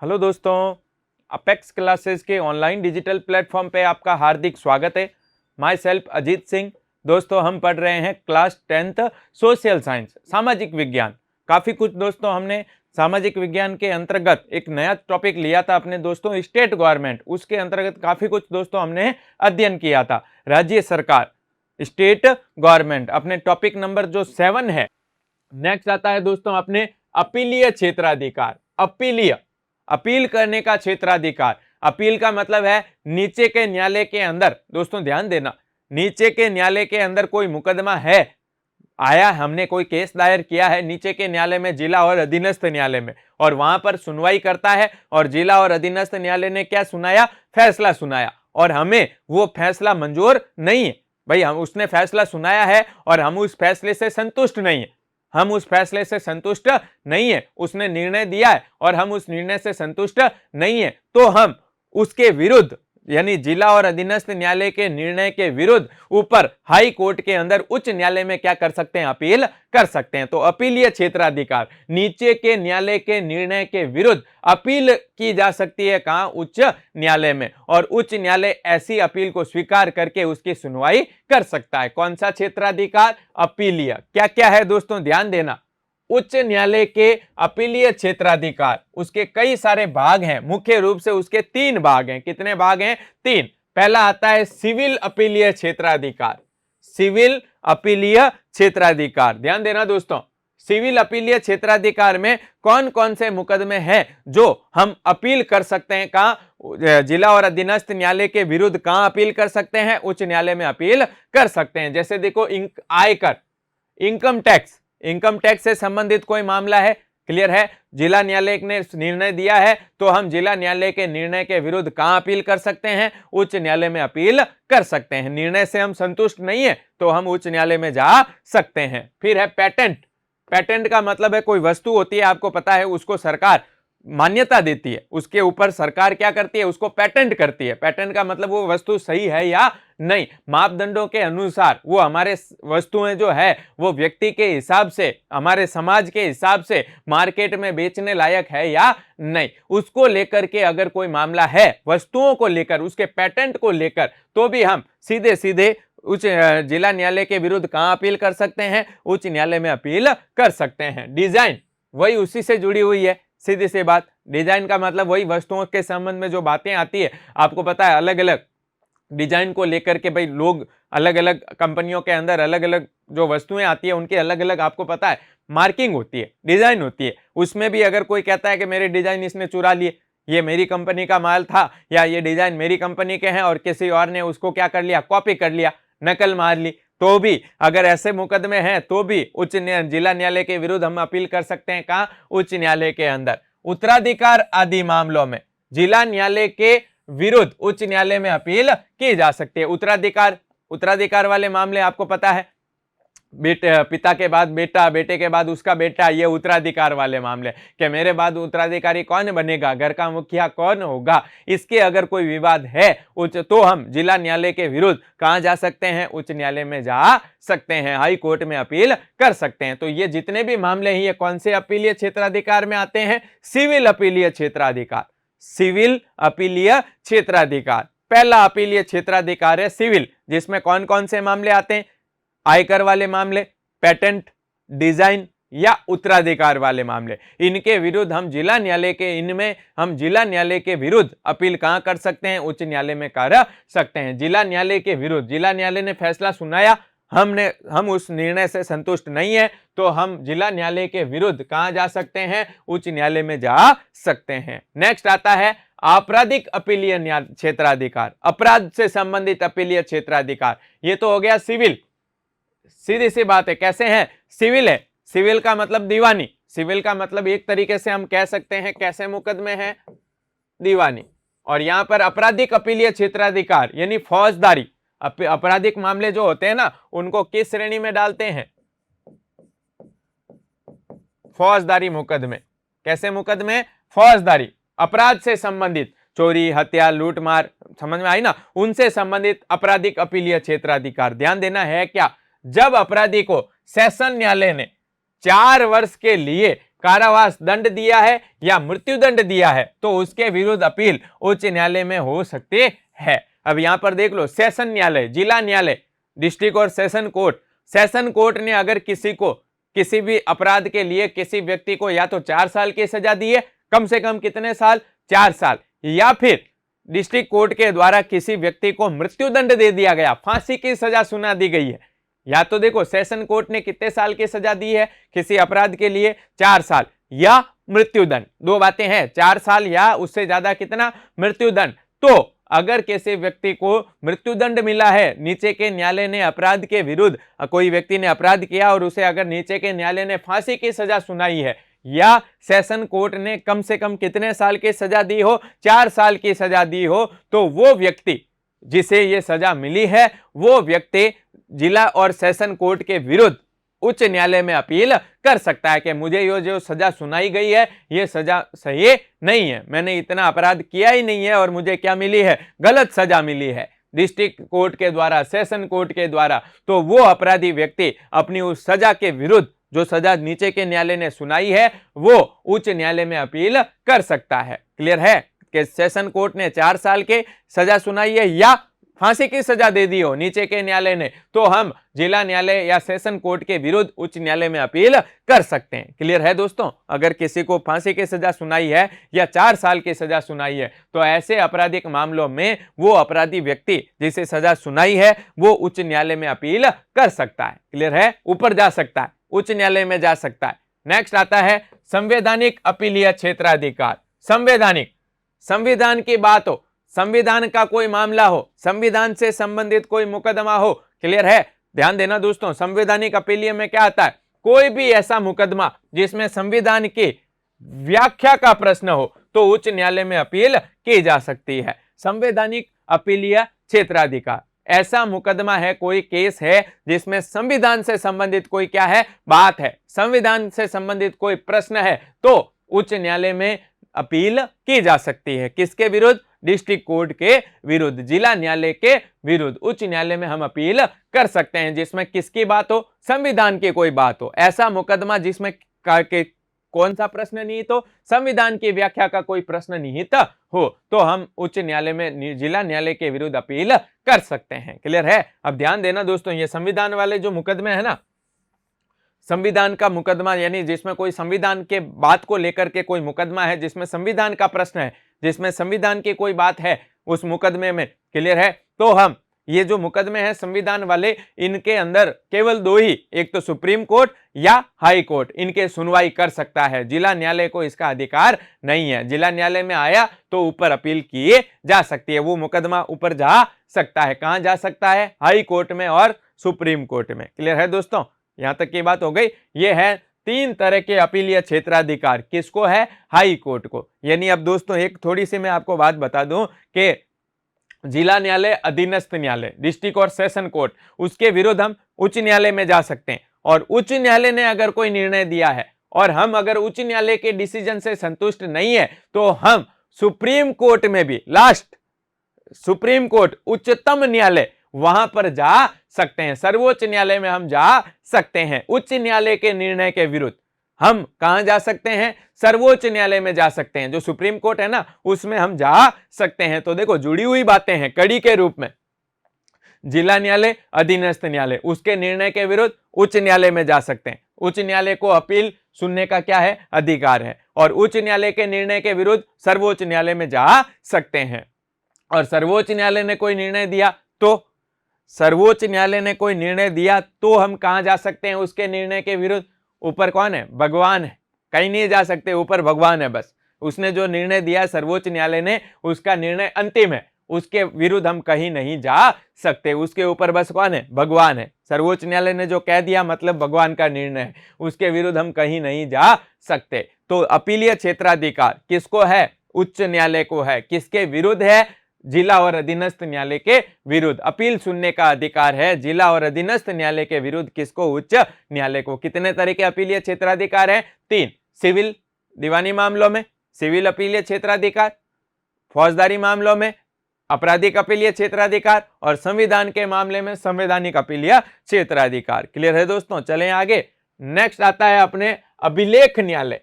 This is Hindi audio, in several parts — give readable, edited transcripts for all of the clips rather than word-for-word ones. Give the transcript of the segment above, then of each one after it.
हेलो दोस्तों, अपेक्स क्लासेस के ऑनलाइन डिजिटल प्लेटफॉर्म पे आपका हार्दिक स्वागत है। My self Ajit Singh. दोस्तों, हम पढ़ रहे हैं क्लास 10th सोशल साइंस, सामाजिक विज्ञान। काफ़ी कुछ दोस्तों हमने सामाजिक विज्ञान के अंतर्गत एक नया टॉपिक लिया था अपने दोस्तों, स्टेट गवर्नमेंट। उसके अंतर्गत काफ़ी कुछ दोस्तों हमने अध्ययन किया था, राज्य सरकार, स्टेट गवर्नमेंट। अपने टॉपिक नंबर जो 7 है। नेक्स्ट आता है दोस्तों अपने अपीलीय क्षेत्राधिकार। अपील करने का क्षेत्राधिकार। अपील का मतलब है नीचे के न्यायालय के अंदर, दोस्तों ध्यान देना, नीचे के न्यायालय के अंदर कोई मुकदमा है, आया, हमने कोई केस दायर किया है नीचे के न्यायालय में, जिला और अधीनस्थ न्यायालय में, और वहां पर सुनवाई करता है, और जिला और अधीनस्थ न्यायालय ने क्या सुनाया? फैसला सुनाया, और हमें वो फैसला मंजूर नहीं है। भाई, हम उसने फैसला सुनाया है और हम उस फैसले से संतुष्ट नहीं है, उसने निर्णय दिया है और हम उस निर्णय से संतुष्ट नहीं है, तो हम उसके विरुद्ध, यानी जिला और अधीनस्थ न्यायालय के निर्णय के विरुद्ध ऊपर हाई कोर्ट के अंदर, उच्च न्यायालय में क्या कर सकते हैं? अपील कर सकते हैं। तो अपीलीय क्षेत्राधिकार, नीचे के न्यायालय के निर्णय के विरुद्ध अपील की जा सकती है। कहां? उच्च न्यायालय में। और उच्च न्यायालय ऐसी अपील को स्वीकार करके उसकी सुनवाई कर सकता है। कौन सा क्षेत्राधिकार? अपीलीय। क्या क्या है दोस्तों, ध्यान देना। उच्च न्यायालय के अपीलीय क्षेत्राधिकार, उसके कई सारे भाग हैं, मुख्य रूप से उसके 3 भाग हैं। कितने भाग हैं? 3। पहला आता है सिविल अपीलीय क्षेत्राधिकार। सिविल अपीलीय क्षेत्राधिकार, ध्यान देना दोस्तों। सिविल अपीलीय क्षेत्राधिकार में कौन कौन से मुकदमे हैं जो हम अपील कर सकते हैं? कहां? जिला और अधीनस्थ न्यायालय के विरुद्ध कहां अपील कर सकते हैं? उच्च न्यायालय में अपील कर सकते हैं। जैसे देखो, आयकर, इनकम टैक्स से संबंधित कोई मामला है, क्लियर है, जिला न्यायालय ने निर्णय दिया है, तो हम जिला न्यायालय के निर्णय के विरुद्ध कहां अपील कर सकते हैं? उच्च न्यायालय में अपील कर सकते हैं। निर्णय से हम संतुष्ट नहीं है तो हम उच्च न्यायालय में जा सकते हैं। फिर है पेटेंट का मतलब है कोई वस्तु होती है, आपको पता है, उसको सरकार मान्यता देती है, उसके ऊपर सरकार क्या करती है? उसको पेटेंट करती है। पेटेंट का मतलब वो वस्तु सही है या नहीं, मापदंडों के अनुसार वो हमारे वस्तुएं जो है वो व्यक्ति के हिसाब से, हमारे समाज के हिसाब से मार्केट में बेचने लायक है या नहीं, उसको लेकर के अगर कोई मामला है, वस्तुओं को लेकर, उसके पेटेंट को लेकर, तो भी हम सीधे सीधे उच्च जिला न्यायालय के विरुद्ध कहां अपील कर सकते हैं? उच्च न्यायालय में अपील कर सकते हैं। डिजाइन, वही उसी से जुड़ी हुई है, सीधी सी बात। डिजाइन का मतलब वही वस्तुओं के संबंध में जो बातें आती है, आपको पता है, अलग अलग डिजाइन को लेकर के भाई लोग, अलग अलग कंपनियों के अंदर अलग अलग जो वस्तुएं आती है उनके अलग अलग, आपको पता है, मार्किंग होती है, डिजाइन होती है। उसमें भी अगर कोई कहता है कि मेरे डिजाइन इसने चुरा लिए, ये मेरी कंपनी का माल था, या ये डिजाइन मेरी कंपनी के हैं और किसी और ने उसको क्या कर लिया? कॉपी कर लिया, नकल मार ली, तो भी अगर ऐसे मुकदमे हैं तो भी जिला न्यायालय के विरुद्ध हम अपील कर सकते हैं। कहां? उच्च न्यायालय के अंदर। उत्तराधिकार आदि मामलों में जिला न्यायालय के विरुद्ध उच्च न्यायालय में अपील की जा सकती है। उत्तराधिकार वाले मामले आपको पता है, पिता के बाद बेटा, बेटे के बाद उसका बेटा, ये उत्तराधिकार वाले मामले, कि मेरे बाद उत्तराधिकारी कौन बनेगा, घर का मुखिया कौन होगा, इसके अगर कोई विवाद है तो हम जिला न्यायालय के विरुद्ध कहां जा सकते हैं? उच्च न्यायालय में जा सकते हैं, हाई कोर्ट में अपील कर सकते हैं। तो ये जितने भी मामले हैं ये कौन से अपीलीय क्षेत्राधिकार में आते हैं? सिविल अपीलीय क्षेत्राधिकार। सिविल अपीलीय क्षेत्राधिकार, पहला अपीलीय क्षेत्राधिकार है सिविल, जिसमें कौन कौन से मामले आते हैं? आयकर वाले मामले, पेटेंट, डिजाइन या उत्तराधिकार वाले मामले। इनके विरुद्ध हम जिला न्यायालय के, इनमें हम जिला न्यायालय के विरुद्ध अपील कहां कर सकते हैं? उच्च न्यायालय में कर सकते हैं। जिला न्यायालय के विरुद्ध, जिला न्यायालय ने फैसला सुनाया, हम उस निर्णय से संतुष्ट नहीं है, तो हम जिला न्यायालय के विरुद्ध कहां जा सकते हैं? उच्च न्यायालय में जा सकते हैं। नेक्स्ट आता है आपराधिक अपीलीय क्षेत्राधिकार, अपराध से संबंधित अपीलीय क्षेत्राधिकार। ये तो हो गया सिविल, सीधी सी बात है, कैसे हैं? सिविल है। सिविल का मतलब दीवानी, सिविल का मतलब एक तरीके से हम कह सकते हैं कैसे मुकदमे हैं? दीवानी। और यहां पर आपराधिक अपीलीय क्षेत्राधिकार यानी फौजदारी, आपराधिक मामले जो होते हैं ना, उनको किस श्रेणी में डालते हैं? फौजदारी मुकदमे। कैसे मुकदमे? फौजदारी, अपराध से संबंधित, चोरी, हत्या, लूटमार, समझ में आई ना, उनसे संबंधित आपराधिक अपीलीय क्षेत्राधिकार। ध्यान देना है क्या, जब अपराधी को सेशन न्यायालय ने 4 वर्ष के लिए कारावास दंड दिया है या मृत्युदंड दिया है तो उसके विरुद्ध अपील उच्च न्यायालय में हो सकती है। अब यहां पर देख लो, सेशन न्यायालय, जिला न्यायालय, डिस्ट्रिक्ट और सेशन कोर्ट। सेशन कोर्ट ने अगर किसी को किसी भी अपराध के लिए किसी व्यक्ति को या तो 4 साल की सजा दी है, कम से कम कितने साल, 4 साल, या फिर डिस्ट्रिक्ट कोर्ट के द्वारा किसी व्यक्ति को मृत्युदंड दे दिया गया, फांसी की सजा सुना दी गई है। या तो देखो सेशन कोर्ट ने कितने साल की सजा दी है किसी अपराध के लिए, 4 साल, या मृत्युदंड, दो बातें हैं, 4 साल या उससे ज्यादा कितना, मृत्युदंड। तो अगर किसी व्यक्ति को मृत्युदंड मिला है, नीचे के न्यायालय ने अपराध के विरुद्ध, कोई व्यक्ति ने अपराध किया और उसे अगर नीचे के न्यायालय ने फांसी की सजा सुनाई है या सेशन कोर्ट ने कम से कम कितने साल की सजा दी हो, 4 साल की सजा दी हो, तो वो व्यक्ति जिसे ये सजा मिली है वो व्यक्ति जिला और सेशन कोर्ट के विरुद्ध उच्च न्यायालय में अपील कर सकता है कि मुझे ये जो सजा सुनाई गई है ये सजा सही नहीं है, मैंने इतना अपराध किया ही नहीं है और मुझे क्या मिली है, गलत सजा मिली है डिस्ट्रिक्ट कोर्ट के द्वारा, सेशन कोर्ट के द्वारा। तो वो अपराधी व्यक्ति अपनी उस सजा के विरुद्ध, जो सजा नीचे के न्यायालय ने सुनाई है, वो उच्च न्यायालय में अपील कर सकता है। क्लियर है कि सेशन कोर्ट ने 4 साल के सजा सुनाई है या फांसी की सजा दे दी हो नीचे के न्यायालय ने, तो हम जिला न्यायालय या सेशन कोर्ट के विरुद्ध उच्च न्यायालय में अपील कर सकते हैं। क्लियर है दोस्तों, अगर किसी को फांसी की सजा सुनाई है या 4 साल की सजा सुनाई है तो ऐसे आपराधिक मामलों में वो अपराधी व्यक्ति जिसे सजा सुनाई है वो उच्च न्यायालय में अपील कर सकता है। क्लियर है, ऊपर जा सकता है, उच्च न्यायालय में जा सकता है। नेक्स्ट आता है संवैधानिक अपीलीय क्षेत्राधिकार। संवैधानिक, संविधान की बात हो, संविधान का कोई मामला हो, संविधान से संबंधित कोई मुकदमा हो। क्लियर है, ध्यान देना दोस्तों, संवैधानिक अपीलीय में क्या आता है, कोई भी ऐसा मुकदमा जिसमें संविधान की व्याख्या का प्रश्न हो तो उच्च न्यायालय में अपील की जा सकती है। संवैधानिक अपीलीय क्षेत्राधिकार, ऐसा मुकदमा है, कोई केस है जिसमें संविधान से संबंधित कोई क्या है, बात है, संविधान से संबंधित कोई प्रश्न है तो उच्च न्यायालय में अपील की जा सकती है। किसके विरुद्ध, डिस्ट्रिक्ट कोर्ट के विरुद्ध, जिला न्यायालय के विरुद्ध उच्च न्यायालय में हम अपील कर सकते हैं जिसमें किसकी बात हो, संविधान की कोई बात हो। ऐसा मुकदमा जिसमें कौन सा प्रश्न निहित हो, संविधान की व्याख्या का कोई प्रश्न निहित हो तो हम उच्च न्यायालय में, जिला न्यायालय के विरुद्ध अपील कर सकते हैं। क्लियर है, अब ध्यान देना दोस्तों, ये संविधान वाले जो मुकदमे है ना, संविधान का मुकदमा यानी जिसमें कोई संविधान के बात को लेकर के कोई मुकदमा है, जिसमें संविधान का प्रश्न है, जिसमें संविधान की कोई बात है उस मुकदमे में। क्लियर है, तो हम ये जो मुकदमे हैं संविधान वाले, इनके अंदर केवल 2 ही, एक तो सुप्रीम कोर्ट या हाई कोर्ट इनके सुनवाई कर सकता है, जिला न्यायालय को इसका अधिकार नहीं है। जिला न्यायालय में आया तो ऊपर अपील किए जा सकती है, वो मुकदमा ऊपर जा सकता है। कहां जा सकता है, हाई कोर्ट में और सुप्रीम कोर्ट में। क्लियर है दोस्तों, यहां तक की बात हो गई। ये है 3 तरह के अपीलीय क्षेत्राधिकार, किसको है, हाई कोर्ट को। यानी अब दोस्तों एक थोड़ी सी मैं आपको बात बता दूं कि जिला न्यायालय, अधीनस्थ न्यायालय, डिस्ट्रिक्ट और सेशन कोर्ट, उसके विरुद्ध हम उच्च न्यायालय में जा सकते हैं। और उच्च न्यायालय ने अगर कोई निर्णय दिया है और हम अगर उच्च न्यायालय के डिसीजन से संतुष्ट नहीं है तो हम सुप्रीम कोर्ट में भी, लास्ट सुप्रीम कोर्ट, उच्चतम न्यायालय, वहां पर जा सकते हैं। सर्वोच्च न्यायालय में हम जा सकते हैं। उच्च न्यायालय के निर्णय के विरुद्ध हम कहां जा सकते हैं, सर्वोच्च न्यायालय में जा सकते हैं। जो सुप्रीम कोर्ट है ना, उसमें हम जा सकते हैं। तो देखो जुड़ी हुई बातें हैं कड़ी के रूप में। जिला न्यायालय, अधीनस्थ न्यायालय, उसके निर्णय के विरुद्ध उच्च न्यायालय में जा सकते हैं। उच्च न्यायालय को अपील सुनने का क्या है, अधिकार है। और उच्च न्यायालय के निर्णय के विरुद्ध सर्वोच्च न्यायालय में जा सकते हैं। और सर्वोच्च न्यायालय ने कोई निर्णय दिया तो, सर्वोच्च न्यायालय ने कोई निर्णय दिया तो हम कहां जा सकते हैं उसके निर्णय के विरुद्ध, ऊपर कौन है, भगवान है, कहीं नहीं जा सकते, ऊपर भगवान है बस। उसने जो निर्णय दिया सर्वोच्च न्यायालय ने, उसका निर्णय अंतिम है, उसके विरुद्ध हम कहीं नहीं जा सकते। उसके ऊपर बस कौन है, भगवान है। सर्वोच्च न्यायालय ने जो कह दिया मतलब भगवान का निर्णय है, उसके विरुद्ध हम कहीं नहीं जा सकते। तो अपीलीय क्षेत्राधिकार किसको है, उच्च न्यायालय को है। किसके विरुद्ध है, जिला और अधीनस्थ न्यायालय के विरुद्ध अपील सुनने का अधिकार है जिला और अधीनस्थ न्यायालय के विरुद्ध। किसको, उच्च न्यायालय को। कितने तरह के अपीलीय क्षेत्राधिकार है, 3। सिविल दीवानी मामलों में सिविल अपीलीय क्षेत्राधिकार, फौजदारी मामलों में आपराधिक अपीलीय क्षेत्राधिकार, और संविधान के मामले में संवैधानिक अपीलीय क्षेत्राधिकार। क्लियर है दोस्तों, चलें आगे। नेक्स्ट आता है अपने अभिलेख न्यायालय।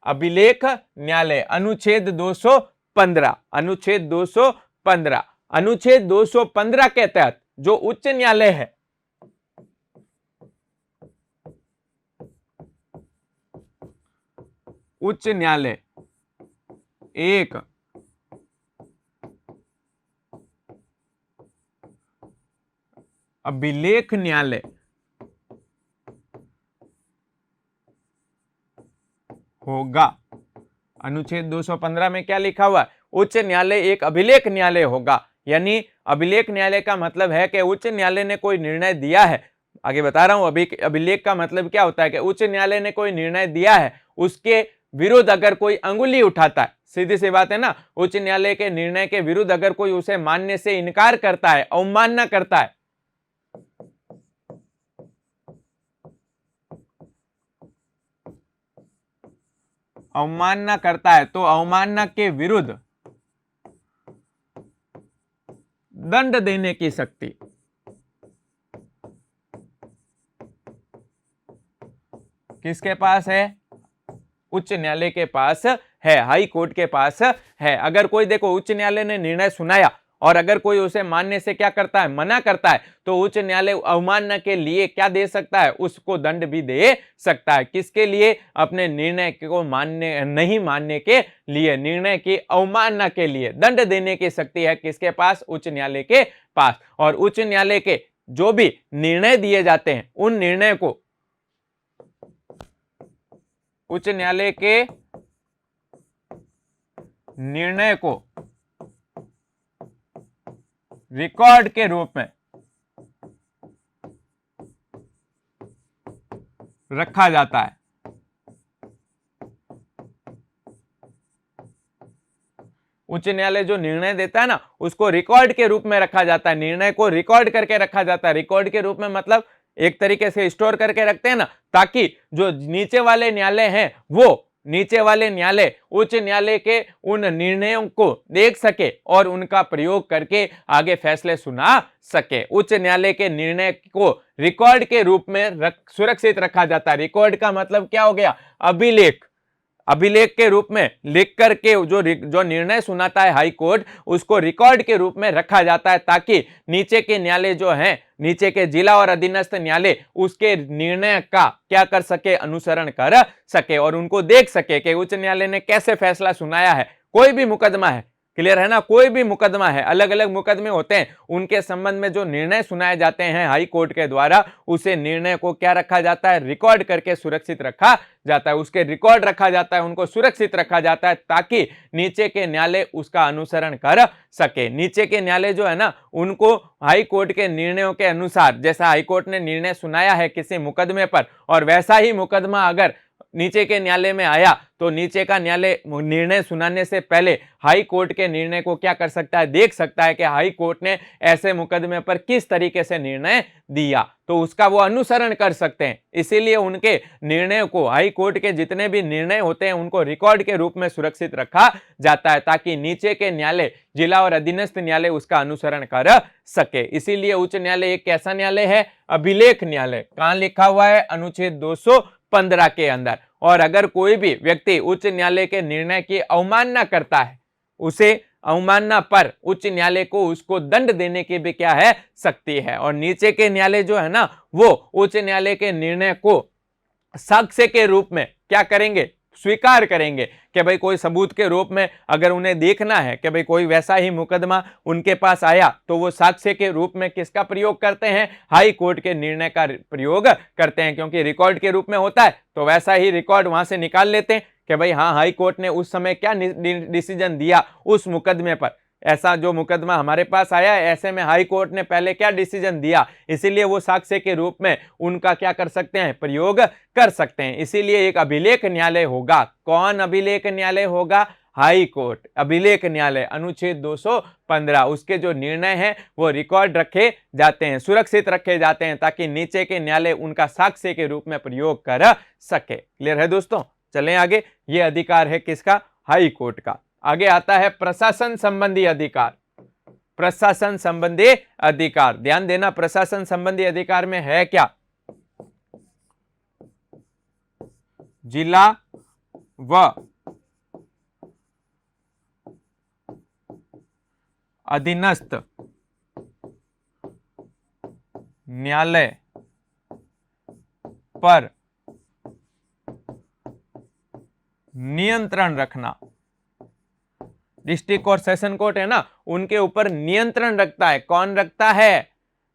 अभिलेख न्यायालय, अनुच्छेद 215, अनुच्छेद 215, अनुच्छेद 215 के तहत जो उच्च न्यायालय है, उच्च न्यायालय एक अभिलेख न्यायालय होगा। अनुच्छेद 215 में क्या लिखा हुआ है? उच्च न्यायालय एक अभिलेख न्यायालय होगा। यानी अभिलेख न्यायालय का मतलब है कि उच्च न्यायालय ने कोई निर्णय दिया है, आगे बता रहा हूं, अभिलेख का मतलब क्या होता है कि उच्च न्यायालय ने कोई निर्णय दिया है, उसके विरुद्ध अगर कोई अंगुली उठाता है, सीधी सी बात है ना, उच्च न्यायालय के निर्णय के विरुद्ध अगर कोई उसे मानने से इनकार करता है, अवमानना करता है, अवमानना करता है, तो अवमानना के विरुद्ध दंड देने की शक्ति किसके पास है? उच्च न्यायालय के पास है, हाई कोर्ट के पास है। अगर कोई, देखो, उच्च न्यायालय ने निर्णय सुनाया और अगर कोई उसे मानने से क्या करता है, मना करता है, तो उच्च न्यायालय अवमानना के लिए क्या दे सकता है? उसको दंड भी दे सकता है। किसके लिए? अपने निर्णय को नहीं मानने के लिए, निर्णय की अवमानना के लिए दंड देने की शक्ति है किसके पास? उच्च न्यायालय के पास। और उच्च न्यायालय के जो भी निर्णय दिए जाते हैं, उन निर्णय को, उच्च न्यायालय के निर्णय को रिकॉर्ड के रूप में रखा जाता है। उच्च न्यायालय जो निर्णय देता है ना, उसको रिकॉर्ड के रूप में रखा जाता है, निर्णय को रिकॉर्ड करके रखा जाता है। रिकॉर्ड के रूप में मतलब एक तरीके से स्टोर करके रखते हैं ना, ताकि जो नीचे वाले न्यायालय हैं, वो नीचे वाले न्यायालय उच्च न्यायालय के उन निर्णयों को देख सके और उनका प्रयोग करके आगे फैसले सुना सके। उच्च न्यायालय के निर्णय को रिकॉर्ड के रूप में सुरक्षित रखा जाता है। रिकॉर्ड का मतलब क्या हो गया? अभिलेख। अभिलेख के रूप में लिख करके जो निर्णय सुनाता है हाई कोर्ट, उसको रिकॉर्ड के रूप में रखा जाता है, ताकि नीचे के न्यायालय जो हैं, नीचे के जिला और अधीनस्थ न्यायालय उसके निर्णय का क्या कर सके? अनुसरण कर सके और उनको देख सके कि उच्च न्यायालय ने कैसे फैसला सुनाया है। कोई भी मुकदमा है, क्लियर है ना, कोई भी मुकदमा है, अलग अलग मुकदमे होते हैं, उनके संबंध में जो निर्णय सुनाए जाते हैं हाई कोर्ट के द्वारा, उसे निर्णय को क्या रखा जाता है? रिकॉर्ड करके सुरक्षित रखा जाता है, उसके रिकॉर्ड रखा जाता है, उनको सुरक्षित रखा जाता है, ताकि नीचे के न्यायालय उसका अनुसरण कर सके। नीचे के न्यायालय जो है ना, उनको हाई कोर्ट के निर्णयों के अनुसार, जैसा हाई कोर्ट ने निर्णय सुनाया है किसी मुकदमे पर, और वैसा ही मुकदमा अगर नीचे के न्यायालय में आया, तो नीचे का न्यायालय निर्णय सुनाने से पहले हाई कोर्ट के निर्णय को क्या कर सकता है? देख सकता है कि हाई कोर्ट ने ऐसे मुकदमे पर किस तरीके से निर्णय दिया, तो उसका वो अनुसरण कर सकते हैं। इसीलिए उनके निर्णय को, हाई कोर्ट के जितने भी निर्णय होते हैं, उनको रिकॉर्ड के रूप में सुरक्षित रखा जाता है, ताकि नीचे के न्यायालय, जिला और अधीनस्थ न्यायालय उसका अनुसरण कर सके। इसीलिए उच्च न्यायालय एक कैसा न्यायालय है? अभिलेख न्यायालय। कहां लिखा हुआ है? अनुच्छेद 215 के अंदर। और अगर कोई भी व्यक्ति उच्च न्यायालय के निर्णय की अवमानना करता है, उसे अवमानना पर उच्च न्यायालय को उसको दंड देने की भी क्या है? शक्ति है। और नीचे के न्यायालय जो है ना, वो उच्च न्यायालय के निर्णय को साक्ष्य के रूप में क्या करेंगे? स्वीकार करेंगे कि भाई कोई सबूत के रूप में अगर उन्हें देखना है कि भाई कोई वैसा ही मुकदमा उनके पास आया, तो वो साक्ष्य के रूप में किसका प्रयोग करते हैं? हाई कोर्ट के निर्णय का प्रयोग करते हैं, क्योंकि रिकॉर्ड के रूप में होता है, तो वैसा ही रिकॉर्ड वहां से निकाल लेते हैं कि भाई हाँ, हाई कोर्ट ने उस समय क्या डिसीजन दिया उस मुकदमे पर। ऐसा जो मुकदमा हमारे पास आया है, ऐसे में हाई कोर्ट ने पहले क्या डिसीजन दिया, इसीलिए वो साक्ष्य के रूप में उनका क्या कर सकते हैं? प्रयोग कर सकते हैं। इसीलिए एक अभिलेख न्यायालय होगा। कौन अभिलेख न्यायालय होगा? हाई कोर्ट अभिलेख न्यायालय। अनुच्छेद 215, उसके जो निर्णय हैं वो रिकॉर्ड रखे जाते हैं, सुरक्षित रखे जाते हैं, ताकि नीचे के न्यायालय उनका साक्ष्य के रूप में प्रयोग कर सके। क्लियर है दोस्तों? चलें आगे। ये अधिकार है किसका? हाई कोर्ट का। आगे आता है प्रशासन संबंधी अधिकार। प्रशासन संबंधी अधिकार, ध्यान देना, प्रशासन संबंधी अधिकार में है क्या? जिला व अधीनस्थ न्यायालय पर नियंत्रण रखना। डिस्ट्रिक्ट और सेशन कोर्ट है ना, उनके ऊपर नियंत्रण रखता है। कौन रखता है?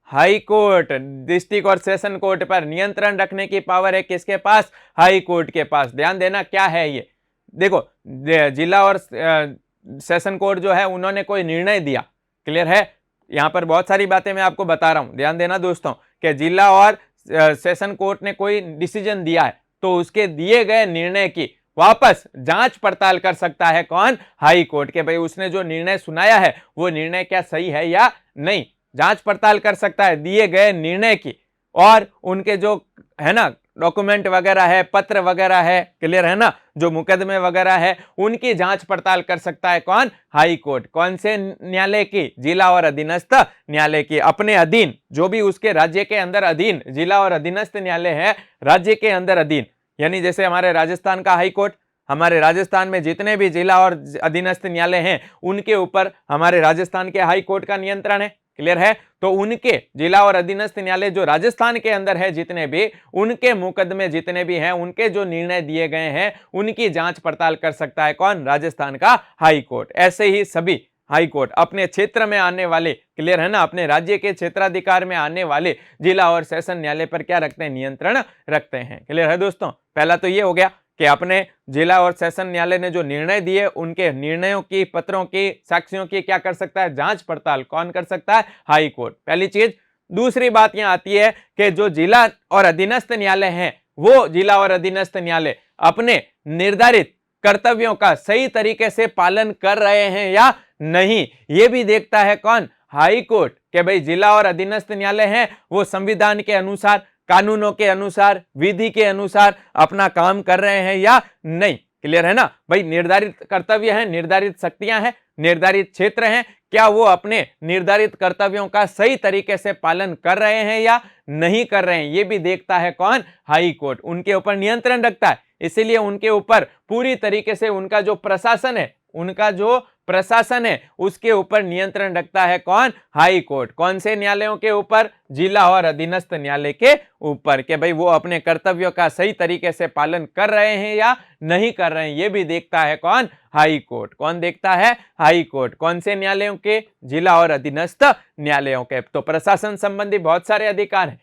High court. डिस्ट्रिक्ट और सेशन कोर्ट पर नियंत्रण रखने की पावर है किसके पास? हाई कोर्ट के पास। ध्यान देना क्या है ये। देखो, जिला और सेशन कोर्ट जो है उन्होंने कोई निर्णय दिया, क्लियर है। यहां पर बहुत सारी बातें मैं आपको बता रहा हूं, ध्यान देना दोस्तों, कि जिला और सेशन कोर्ट ने कोई डिसीजन दिया है तो उसके दिए गए निर्णय की वापस जांच पड़ताल कर सकता है कौन? High court. के भाई उसने जो निर्णय सुनाया है वो निर्णय क्या सही है या नहीं, जांच पड़ताल कर सकता है दिए गए निर्णय की। और उनके जो है ना डॉक्यूमेंट वगैरह है, पत्र वगैरह है, क्लियर है ना, जो मुकदमे वगैरह है उनकी जांच पड़ताल कर सकता है कौन? High court. कौन से न्यायालय की? जिला और अधीनस्थ न्यायालय की। अपने अधीन जो भी उसके राज्य के अंदर अधीन जिला और अधीनस्थ न्यायालय है, राज्य के अंदर अधीन, यानी जैसे हमारे राजस्थान का हाई कोर्ट, हमारे राजस्थान में जितने भी जिला और अधीनस्थ न्यायालय हैं उनके ऊपर हमारे राजस्थान के हाई कोर्ट का नियंत्रण है, क्लियर है। तो उनके जिला और अधीनस्थ न्यायालय जो राजस्थान के अंदर है जितने भी, उनके मुकदमे जितने भी हैं, उनके जो निर्णय दिए गए हैं उनकी जांच पड़ताल कर सकता है कौन? राजस्थान का हाई कोर्ट। ऐसे ही सभी हाई कोर्ट अपने क्षेत्र में आने वाले, क्लियर है ना, अपने राज्य के क्षेत्राधिकार में आने वाले जिला और सेशन न्यायालय पर क्या रखते हैं? नियंत्रण रखते हैं, क्लियर है दोस्तों। पहला तो ये हो गया कि अपने जिला और सेशन न्यायालय ने जो निर्णय दिए उनके निर्णयों की, पत्रों की, साक्ष्यों की क्या कर सकता है? जांच पड़ताल कौन कर सकता है? High court. पहली चीज। दूसरी बात यहां आती है कि जो जिला और अधीनस्थ न्यायालय हैं वो जिला और अधीनस्थ न्यायालय अपने निर्धारित कर्तव्यों का सही तरीके से पालन कर रहे हैं या नहीं, ये भी देखता है कौन? High court. के भाई जिला और अधीनस्थ न्यायालय हैं वो संविधान के अनुसार, कानूनों के अनुसार, विधि के अनुसार अपना काम कर रहे हैं या नहीं, क्लियर है ना भाई। निर्धारित कर्तव्य हैं, निर्धारित शक्तियां हैं, निर्धारित क्षेत्र हैं, क्या वो अपने निर्धारित कर्तव्यों का सही तरीके से पालन कर रहे हैं या नहीं कर रहे हैं, ये भी देखता है कौन? High court. उनके ऊपर नियंत्रण रखता है, इसीलिए उनके ऊपर पूरी तरीके से उनका जो प्रशासन है, उनका जो प्रशासन है उसके ऊपर नियंत्रण रखता है कौन? High court. कौन से न्यायालयों के ऊपर? जिला और अधीनस्थ न्यायालय के ऊपर। कि भाई वो अपने कर्तव्यों का सही तरीके से पालन कर रहे हैं या नहीं कर रहे हैं, ये भी देखता है कौन? High court. कौन देखता है? High court. कौन से न्यायालयों के? जिला और अधीनस्थ न्यायालयों के। तो प्रशासन संबंधी बहुत सारे अधिकार हैं,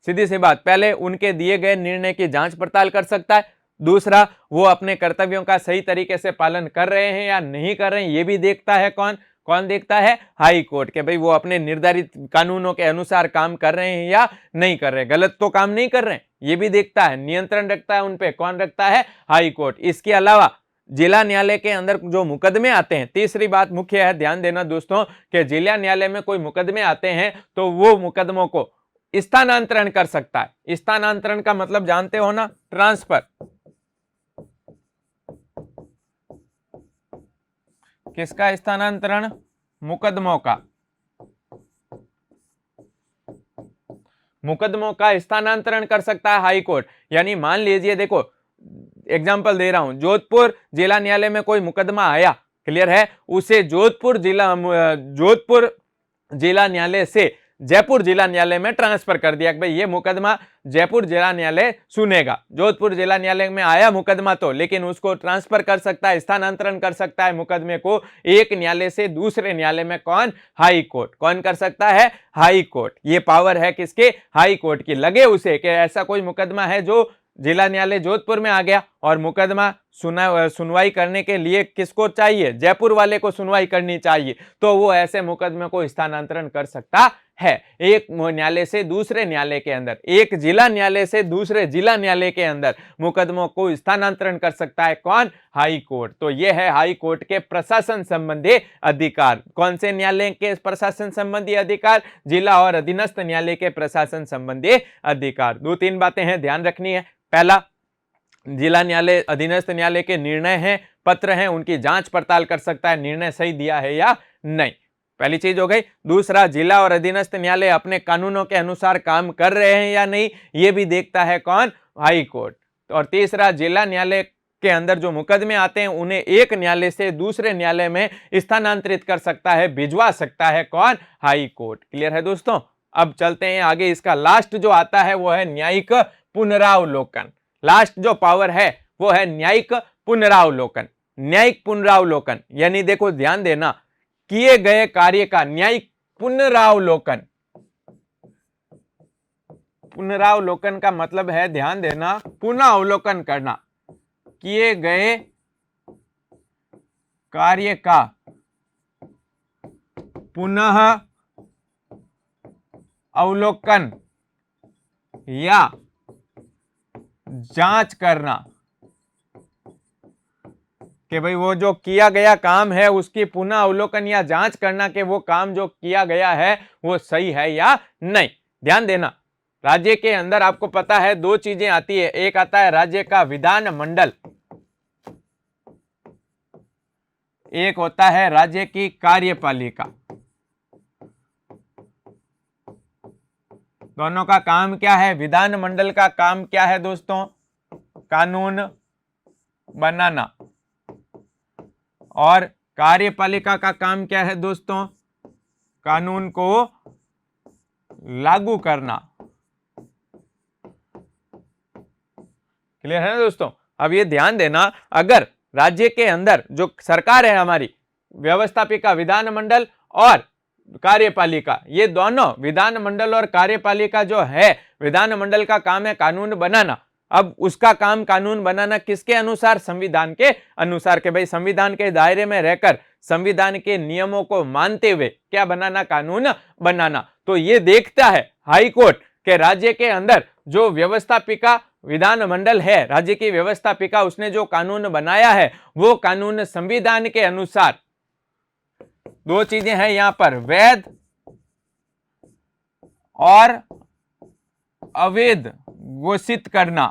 सीधी सी बात। पहले उनके दिए गए निर्णय की जांच पड़ताल कर सकता है, दूसरा वो अपने कर्तव्यों का सही तरीके से पालन कर रहे हैं या नहीं कर रहे हैं, ये भी देखता है कौन? कौन देखता है? High court. के भाई वो अपने निर्धारित कानूनों के अनुसार काम कर रहे हैं या नहीं कर रहे, गलत तो काम नहीं कर रहे हैं, ये भी देखता है, नियंत्रण रखता है उनपे। कौन रखता है? High court. इसके अलावा जिला न्यायालय के अंदर जो मुकदमे आते हैं, तीसरी बात मुख्य है, ध्यान देना दोस्तों, कि जिला न्यायालय में कोई मुकदमे आते हैं तो वो मुकदमों को स्थानांतरण कर सकता है। स्थानांतरण का मतलब जानते हो ना? ट्रांसफर। किसका स्थानांतरण? मुकदमों का। मुकदमों का स्थानांतरण कर सकता है हाई कोर्ट। यानी मान लीजिए, देखो एग्जांपल दे रहा हूं, जोधपुर जिला न्यायालय में कोई मुकदमा आया, क्लियर है, उसे जोधपुर जिला न्यायालय से जयपुर जिला न्यायालय में ट्रांसफर कर दिया कि भाई ये मुकदमा जयपुर जिला न्यायालय सुनेगा। जोधपुर जिला न्यायालय में आया मुकदमा तो, लेकिन उसको ट्रांसफर कर सकता है, स्थानांतरण कर सकता है मुकदमे को एक न्यायालय से दूसरे न्यायालय में। कौन? High court. कौन कर सकता है? High court. ये पावर है किसके? हाई कोर्ट की। लगे उसे कि ऐसा कोई मुकदमा है जो जिला न्यायालय जोधपुर में आ गया और मुकदमा सुनवाई करने के लिए किसको चाहिए? जयपुर वाले को सुनवाई करनी चाहिए, तो वो ऐसे मुकदमे को स्थानांतरण कर सकता है एक न्यायालय से दूसरे न्यायालय के अंदर, एक जिला न्यायालय से दूसरे जिला न्यायालय के अंदर मुकदमों को स्थानांतरण कर सकता है कौन? High court. तो ये है हाई कोर्ट के प्रशासन संबंधी अधिकार। कौन से न्यायालय के प्रशासन संबंधी अधिकार? जिला और अधीनस्थ न्यायालय के प्रशासन संबंधी अधिकार। दो तीन बातें हैं, ध्यान रखनी है। पहला, जिला न्यायालय अधीनस्थ न्यायालय के निर्णय हैं, पत्र हैं, उनकी जांच पड़ताल कर सकता है निर्णय सही दिया है या नहीं, पहली चीज हो गई। दूसरा, जिला और अधीनस्थ न्यायालय अपने कानूनों के अनुसार काम कर रहे हैं या नहीं, ये भी देखता है कौन? High court. और तीसरा, जिला न्यायालय के अंदर जो मुकदमे आते हैं उन्हें एक न्यायालय से दूसरे न्यायालय में स्थानांतरित कर सकता है, भिजवा सकता है कौन? High court. क्लियर है दोस्तों? अब चलते हैं आगे। इसका लास्ट जो आता है वो है न्यायिक पुनरावलोकन। लास्ट जो पावर है वो है न्यायिक पुनरावलोकन। न्यायिक पुनरावलोकन यानी देखो ध्यान देना, किए गए कार्य का न्यायिक पुनरावलोकन। पुनरावलोकन का मतलब है, ध्यान देना, पुनः अवलोकन करना। किए गए कार्य का पुनः अवलोकन या जांच करना कि भाई वो जो किया गया काम है उसकी पुनः अवलोकन या जांच करना कि वो काम जो किया गया है वो सही है या नहीं। ध्यान देना, राज्य के अंदर आपको पता है दो चीजें आती है। एक आता है राज्य का विधान मंडल, एक होता है राज्य की कार्यपालिका। दोनों का काम क्या है? विधान मंडल का काम क्या है दोस्तों? कानून बनाना। और कार्यपालिका का काम क्या है दोस्तों? कानून को लागू करना। क्लियर है ना दोस्तों? अब ये ध्यान देना, अगर राज्य के अंदर जो सरकार है हमारी, व्यवस्थापिका, विधान मंडल और कार्यपालिका, ये दोनों, विधान मंडल और कार्यपालिका जो है, विधान मंडल का काम है कानून बनाना। अब उसका काम कानून बनाना किसके अनुसार? संविधान के अनुसार। के भाई संविधान के दायरे में रहकर संविधान के नियमों को मानते हुए क्या बनाना? कानून बनाना। तो ये देखता है हाई कोर्ट के राज्य के अंदर जो व्यवस्थापिका विधान मंडल है, राज्य की व्यवस्थापिका, उसने जो कानून बनाया है वो कानून संविधान के अनुसार, दो चीजें हैं यहां पर, वैध और अवैध घोषित करना।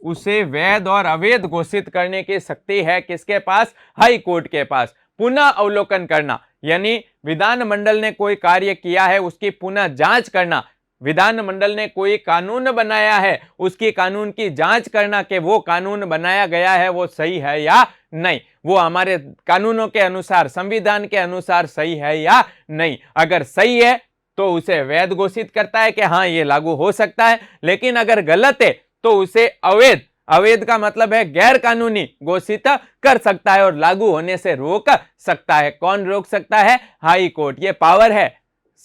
उसे वैध और अवैध घोषित करने की शक्ति है किसके पास? हाई कोर्ट के पास। पुनः अवलोकन करना यानी विधान मंडल ने कोई कार्य किया है उसकी पुनः जांच करना। विधान मंडल ने कोई कानून बनाया है उसकी कानून की जांच करना कि वो कानून बनाया गया है वो सही है या नहीं, वो हमारे कानूनों के अनुसार, संविधान के अनुसार सही है या नहीं। अगर सही है तो उसे वैध घोषित करता है कि हाँ ये लागू हो सकता है, लेकिन अगर गलत है तो उसे अवैध, अवैध का मतलब है गैर कानूनी, घोषित कर सकता है और लागू होने से रोक सकता है। कौन रोक सकता है? High court. ये पावर है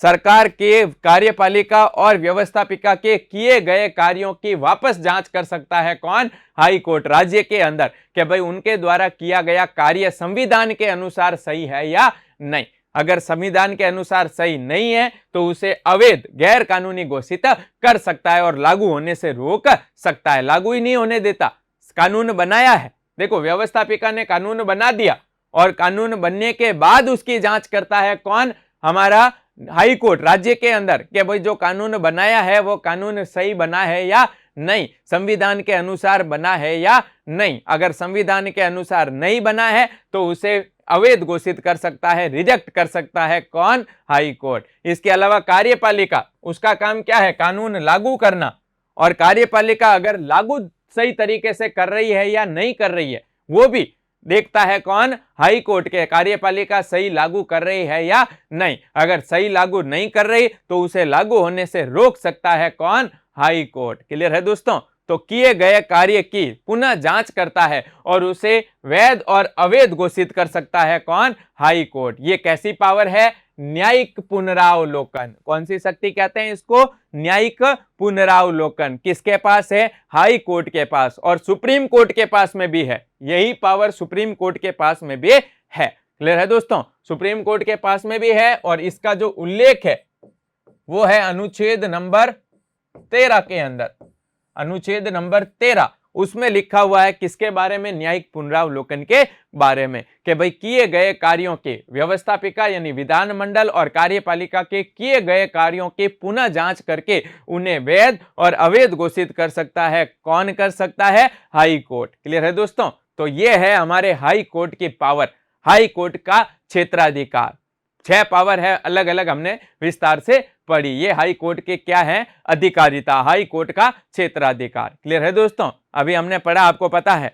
सरकार के, कार्यपालिका और व्यवस्थापिका के किए गए कार्यों की वापस जांच कर सकता है कौन? High court. राज्य के अंदर कि भाई उनके द्वारा किया गया कार्य संविधान के अनुसार सही है या नहीं। अगर संविधान के अनुसार सही नहीं है तो उसे अवैध, गैर कानूनी घोषित कर सकता है और लागू होने से रोक सकता है। लागू ही नहीं होने देता, कानून बनाया है। देखो व्यवस्थापिका ने कानून बना दिया और कानून बनने के बाद उसकी जांच करता है कौन? हमारा हाई कोर्ट राज्य के अंदर कि भाई जो कानून बनाया है वो कानून सही बना है या नहीं, संविधान के अनुसार बना है या नहीं। अगर संविधान के अनुसार नहीं बना है तो उसे अवैध घोषित कर सकता है, रिजेक्ट कर सकता है कौन? High court. इसके अलावा कार्यपालिका, उसका काम क्या है? कानून लागू करना। और कार्यपालिका अगर लागू सही तरीके से कर रही है या नहीं कर रही है वो भी देखता है कौन? हाई कोर्ट के। कार्यपालिका सही लागू कर रही है या नहीं। अगर सही लागू नहीं कर रही तो उसे लागू होने से रोक सकता है कौन? High court. क्लियर है दोस्तों? तो किए गए कार्य की पुनः जांच करता है और उसे वैध और अवैध घोषित कर सकता है कौन? High court. ये कैसी पावर है? न्यायिक पुनरावलोकन। कौन सी शक्ति कहते हैं इसको? न्यायिक पुनरावलोकन। किसके पास है? हाई कोर्ट के पास। और सुप्रीम कोर्ट के पास में भी है, यही पावर सुप्रीम कोर्ट के पास में भी है। क्लियर है दोस्तों? सुप्रीम कोर्ट के पास में भी है और इसका जो उल्लेख है वो है अनुच्छेद नंबर 13 के अंदर। अनुच्छेद नंबर 13 उसमें लिखा हुआ है किसके बारे में? न्यायिक पुनरावलोकन के बारे में कि भाई किए गए कार्यों के, व्यवस्थापिका यानी विधान मंडल और कार्यपालिका के किए गए कार्यों की पुनः जांच करके उन्हें वैध और अवैध घोषित कर सकता है। कौन कर सकता है? High court. क्लियर है दोस्तों? तो ये है हमारे हाई कोर्ट की पावर, हाई कोर्ट का क्षेत्राधिकार। 6 पावर है, अलग अलग हमने विस्तार से पढ़ी। ये हाई कोर्ट के क्या है? अधिकारिता, हाई कोर्ट का क्षेत्राधिकार। क्लियर है दोस्तों? अभी हमने पढ़ा, आपको पता है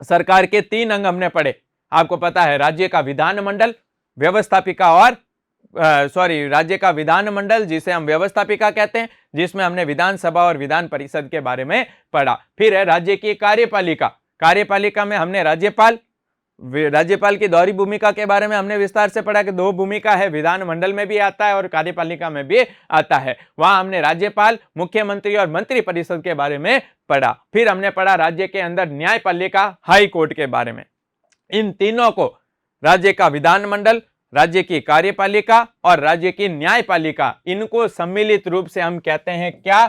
सरकार के 3 अंग हमने पढ़े, आपको पता है राज्य का विधानमंडल, व्यवस्थापिका और राज्य का विधानमंडल जिसे हम व्यवस्थापिका कहते हैं, जिसमें हमने विधानसभा और विधान परिषद के बारे में पढ़ा। फिर है राज्य की कार्यपालिका, कार्यपालिका में हमने राज्यपाल की दोहरी भूमिका के बारे में हमने विस्तार से पढ़ा कि 2 भूमिका है, विधानमंडल में भी आता है और कार्यपालिका में भी आता है। वहां हमने राज्यपाल, मुख्यमंत्री और मंत्री परिषद के बारे में पढ़ा। फिर हमने पढ़ा राज्य के अंदर न्यायपालिका, हाई कोर्ट के बारे में। इन तीनों को, राज्य का विधानमंडल, राज्य की कार्यपालिका और राज्य की न्यायपालिका, इनको सम्मिलित रूप से हम कहते हैं क्या?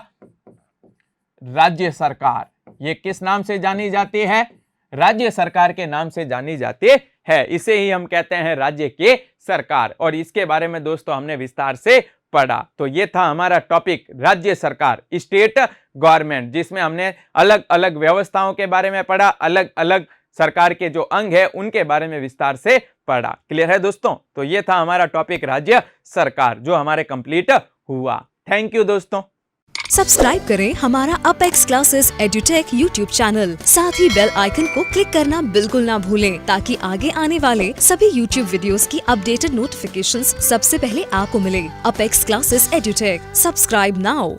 राज्य सरकार। ये किस नाम से जानी जाती है? राज्य सरकार के नाम से जानी जाती है। इसे ही हम कहते हैं राज्य की सरकार, और इसके बारे में दोस्तों हमने विस्तार से पढ़ा। तो ये था हमारा टॉपिक राज्य सरकार, स्टेट गवर्नमेंट, जिसमें हमने अलग अलग व्यवस्थाओं के बारे में पढ़ा, अलग अलग सरकार के जो अंग है उनके बारे में विस्तार से पढ़ा। क्लियर है दोस्तों? तो ये था हमारा टॉपिक राज्य सरकार, जो हमारे कंप्लीट हुआ। थैंक यू दोस्तों। सब्सक्राइब करें हमारा apex classes edutech YouTube channel, साथ ही बेल आइकन को क्लिक करना बिल्कुल ना भूलें, ताकि आगे आने वाले सभी यूट्यूब वीडियोस की अपडेटेड नोटिफिकेशंस सबसे पहले आपको मिले। Apex classes edutech, subscribe now.